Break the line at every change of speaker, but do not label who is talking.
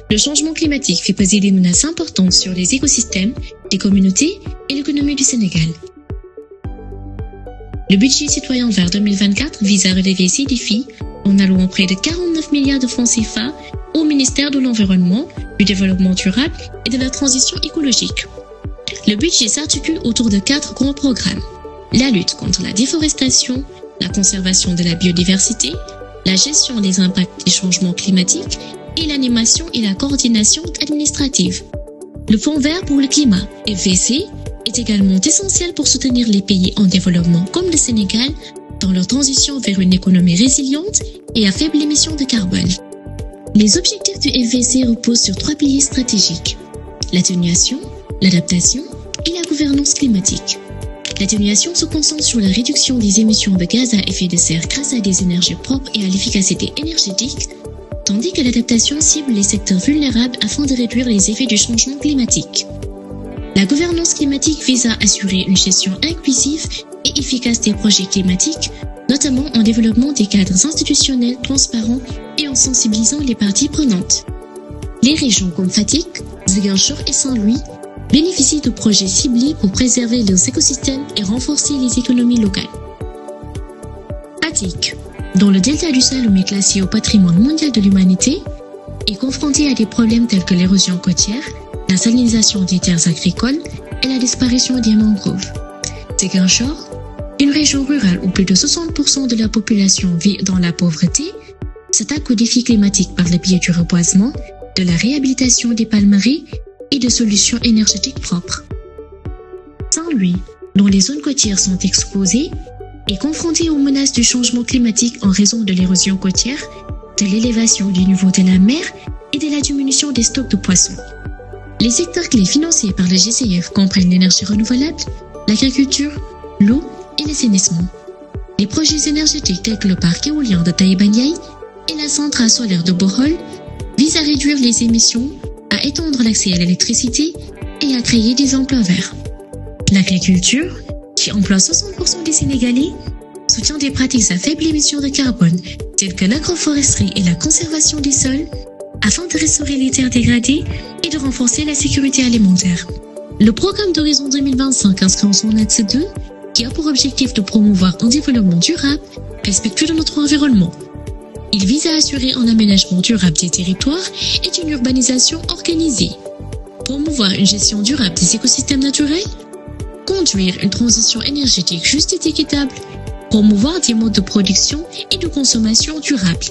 Le changement climatique fait peser des menaces importantes sur les écosystèmes, les communautés et l'économie du Sénégal. Le budget citoyen vert 2024 vise à relever ces défis en allouant près de 49 milliards de francs CFA au ministère de l'Environnement, du Développement durable et de la transition écologique. Le budget s'articule autour de 4 grands programmes. La lutte contre la déforestation, la conservation de la biodiversité, la gestion des impacts des changements climatiques et l'animation et la coordination administrative. Le Fonds vert pour le climat, FVC, est également essentiel pour soutenir les pays en développement comme le Sénégal dans leur transition vers une économie résiliente et à faible émission de carbone. Les objectifs du FVC reposent sur 3 piliers stratégiques: l'atténuation, l'adaptation et la gouvernance climatique. L'atténuation se concentre sur la réduction des émissions de gaz à effet de serre grâce à des énergies propres et à l'efficacité énergétique, tandis que l'adaptation cible les secteurs vulnérables afin de réduire les effets du changement climatique. La gouvernance climatique vise à assurer une gestion inclusive et efficace des projets climatiques, notamment en développant des cadres institutionnels transparents et en sensibilisant les parties prenantes. Les régions comme Fatick, Ziguinchor et Saint-Louis bénéficient de projets ciblés pour préserver leurs écosystèmes et renforcer les économies locales. Fatick, dont le delta du Saloum est classé au patrimoine mondial de l'humanité, est confronté à des problèmes tels que l'érosion côtière, la salinisation des terres agricoles et la disparition des mangroves. Ziguinchor, une région rurale où plus de 60% de la population vit dans la pauvreté, s'attaque aux défis climatiques par le biais du reboisement, de la réhabilitation des palmeraies et de solutions énergétiques propres. Saint-Louis, dont les zones côtières sont exposées, est confronté aux menaces du changement climatique en raison de l'érosion côtière, de l'élévation du niveau de la mer et de la diminution des stocks de poissons. Les secteurs clés financés par le GCF comprennent l'énergie renouvelable, l'agriculture, l'eau et l'assainissement. Les projets énergétiques tels que le parc éolien de Taïba-Ndiaye et la centrale solaire de Bohol visent à réduire les émissions, à étendre l'accès à l'électricité et à créer des emplois verts. L'agriculture, qui emploie 60% des Sénégalais, soutient des pratiques à faible émission de carbone telles que l'agroforesterie et la conservation des sols afin de restaurer les terres dégradées et de renforcer la sécurité alimentaire. Le programme d'Horizon 2025 inscrit en son axe 2, qui a pour objectif de promouvoir un développement durable, respectueux de notre environnement. Il vise à assurer un aménagement durable des territoires et une urbanisation organisée, promouvoir une gestion durable des écosystèmes naturels, conduire une transition énergétique juste et équitable, promouvoir des modes de production et de consommation durables.